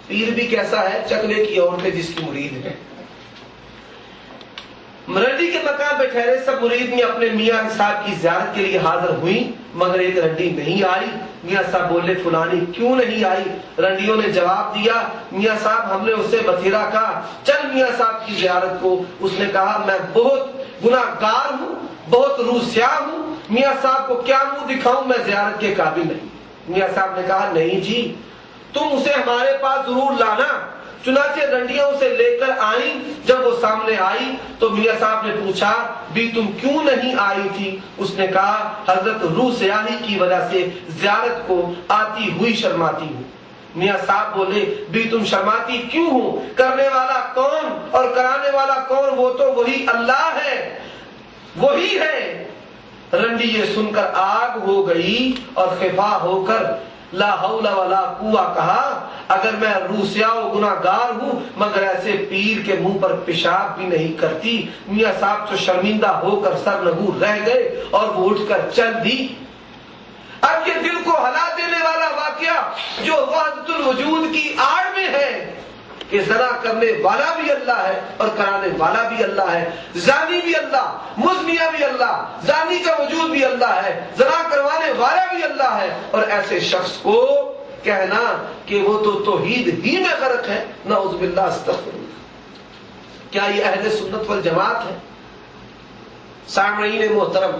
پیر بھی کیسا ہے؟ چکلے کی عورتیں جس کی مرید ہے. رنڈی کے مکان پہ ٹھہرے سب مرید میں اپنے میاں صاحب کی زیارت کے لیے حاضر ہوئی، مگر ایک رنڈی نہیں آئی. میاں صاحب بولے فلانی کیوں نہیں آئی؟ رنڈیوں نے جواب دیا میاں صاحب ہم نے اس سے بتھیرا کہا چل میاں صاحب کی زیارت کو. اس نے کہا میں بہت گناہگار ہوں، بہت روسیاہ ہوں، میاں صاحب کو کیا منہ دکھاؤں، میں زیارت کے قابل نہیں. میاں صاحب نے کہا نہیں جی تم اسے ہمارے پاس ضرور لانا. چنانچہ رنڈیاں اسے لے کر آئیں. جب وہ سامنے آئی تو میاں صاحب نے پوچھا بھی تم کیوں نہیں آئی تھی؟ اس نے کہا حضرت روح سیاہی کی وجہ سے زیارت کو آتی ہوئی شرماتی ہوں. میاں صاحب بولے بھی تم شرماتی کیوں ہو؟ کرنے والا کون اور کرانے والا کون؟ وہ تو وہی اللہ ہے، وہی ہے. رنڈی یہ سن کر آگ ہو گئی اور خفا ہو کر لا حول ولا قوہ کہا اگر میں روسیاہ و گناہگار ہوں مگر ایسے پیر کے منہ پر پیشاب بھی نہیں کرتی. میاں صاحب تو شرمندہ ہو کر سرنگوں رہ گئے اور وہ اٹھ کر چل دی. اب یہ دل کو ہلا دینے والا واقعہ جو وحدت الوجود کی آڑ میں ہے کہ زنا کرنے والا بھی اللہ ہے اور کرانے والا بھی اللہ ہے، زانی بھی اللہ، مزنیہ بھی اللہ، زانی کا وجود بھی اللہ ہے، زنا کروانے والا بھی اللہ ہے. اور ایسے شخص کو کہنا کہ وہ تو توحید ہی میں غرق ہے، نعوذ باللہ استغفر اللہ. کیا یہ اہل سنت والجماعت ہے؟ سامعین محترم،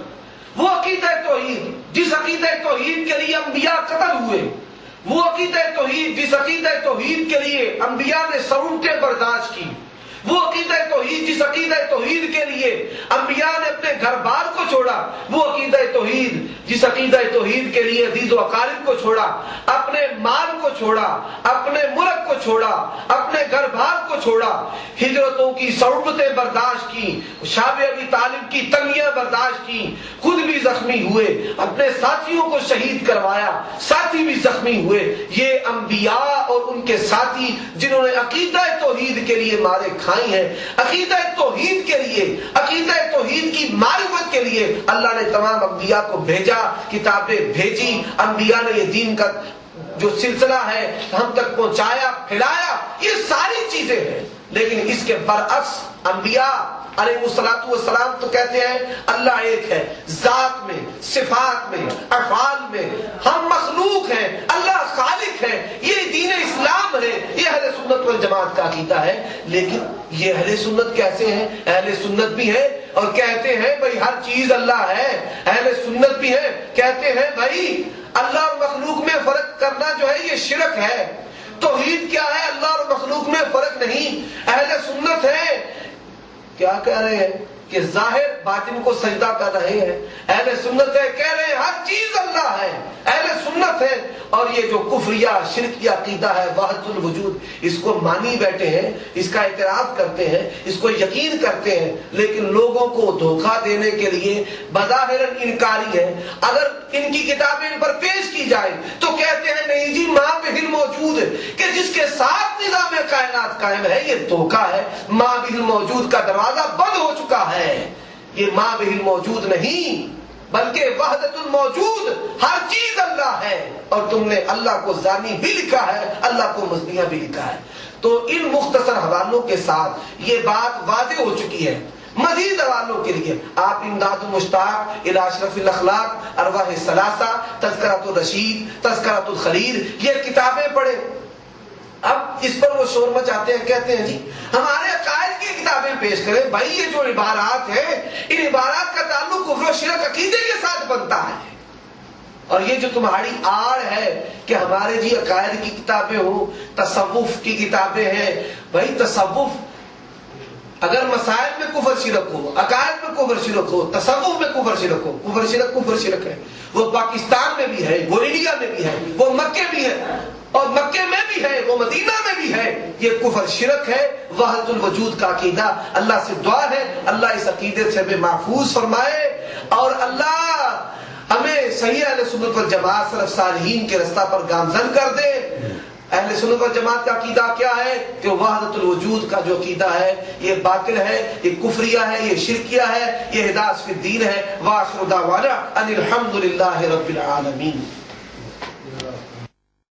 وہ عقیدہ توحید جس عقیدہ توحید کے لیے انبیاء قتل ہوئے، وہ عقیدہ توحید جس عقیدہ توحید کے لیے انبیاء نے سرونٹیں برداشت کی، وہ عقیدہ توحید جس عقیدہ توحید کے لیے انبیاء نے اپنے گھر بار کو چھوڑا، وہ عقیدہ توحید جس عقیدہ توحید کے لیے عزیز و اقارب کو چھوڑا، اپنے مال کو چھوڑا، اپنے ملک کو چھوڑا، اپنے گھر بار کو چھوڑا، ہجرتوں کی سرونٹیں برداشت کی، شاب ابی طالب کی تنگیاں برداشت کی، خود بھی زخمی ہوئے، اپنے ساتھیوں کو شہید کروایا، ساتھی بھی زخمی ہوئے. یہ انبیاء اور ان کے ساتھی جنہوں نے عقیدہ توحید کے لیے مارے کھائی ہیں، عقیدہ توحید کے لیے، عقیدہ توحید کی معرفت کے لیے اللہ نے تمام انبیاء کو بھیجا، کتابیں بھیجی، انبیاء نے یہ دین کا جو سلسلہ ہے ہم تک پہنچایا، پھیلایا. یہ ساری چیزیں ہیں. لیکن اس کے برعکس انبیاء علیہ الصلوۃ والسلام تو کہتے ہیں اللہ ایک ہے، ذات میں، صفات میں، افعال میں. ہم مخلوق ہیں، اللہ خالق ہے. یہ دین اسلام ہے، یہ اہل سنت والجماعت کا عقیدہ ہے. لیکن یہ اہل سنت کیسے ہیں؟ اہل سنت بھی ہے اور کہتے ہیں بھائی ہر چیز اللہ ہے. اہل سنت بھی ہے کہتے ہیں بھائی اللہ اور مخلوق میں فرق کرنا جو ہے یہ شرک ہے. توحید کیا ہے؟ اللہ اور مخلوق میں فرق نہیں. اہل سنت ہے کیا کہہ رہے ہیں کہ ظاہر باطن کو سجدہ کر رہے ہیں. اہل سنت ہے کہہ رہے ہیں ہر چیز اللہ ہے. اہل سنت ہے. اور یہ جو کفریہ شرک عقیدہ ہے وحدت الوجود، اس کو مانی بیٹھے ہیں، اس کا اعتراف کرتے ہیں، اس کو یقین کرتے ہیں، لیکن لوگوں کو دھوکہ دینے کے لیے بظاہر انکاری ہے. اگر ان کی کتابیں ان پر پیش کی جائیں تو کہتے ہیں نہیں جی ماں بہل موجود ہے کہ جس کے ساتھ نظام کائنات قائم ہے. یہ دھوکہ ہے. ماں بہل موجود کا دروازہ بند ہو چکا ہے. یہ ماں بہل موجود نہیں بلکہ وحدت الموجود، ہر چیز اللہ ہے. اور تم نے اللہ کو زانی بھی لکھا ہے، اللہ کو مزنیہ بھی لکھا ہے. تو ان مختصر حوالوں کے ساتھ یہ بات واضح ہو چکی ہے. مزید حوالوں کے لیے آپ امداد المشتاق الی اشرف الاخلاق، ارواح الثلاثہ، تذکرۃ الرشید، تذکرۃ الخلیل، یہ کتابیں پڑھیں. اب اس پر وہ شور مچاتے ہیں، کہتے ہیں جی ہمارے عقائد کی کتابیں پیش کریں. بھائی یہ جو عبارات ہیں ان عبارات کا تعلق کفر و شرک عقیدے کے ساتھ بنتا ہے. اور یہ جو تمہاری آڑ ہے کہ ہمارے جی عقائد کی کتابیں ہوں، تصوف کی کتابیں ہیں. بھائی تصوف اگر مسائل میں کفر شرک ہو، عقائد میں کفر شرک ہو، تصوف میں کفر شرک ہو، کفر شرک ہے. وہ پاکستان میں بھی ہے، وہ انڈیا میں بھی ہے، وہ مکے بھی ہے اور مکے میں بھی ہے، وہ مدینہ میں بھی ہے. یہ کفر شرک ہے. وحدت الوجود کا عقیدہ، اللہ سے دعا ہے اللہ اس عقیدے سے ہمیں محفوظ فرمائے اور اللہ ہمیں صحیح اہل سنت والجماعت سلف صالحین کے رستہ پر گامزن کر دے. اہل سنت والجماعت کا عقیدہ کیا ہے کہ وحدت الوجود کا جو عقیدہ ہے یہ باطل ہے، یہ کفریہ ہے، یہ شرکیہ ہے، یہ ہدایت فی الدین ہے. وآخر دعوانا ان الحمد للہ رب العالمین.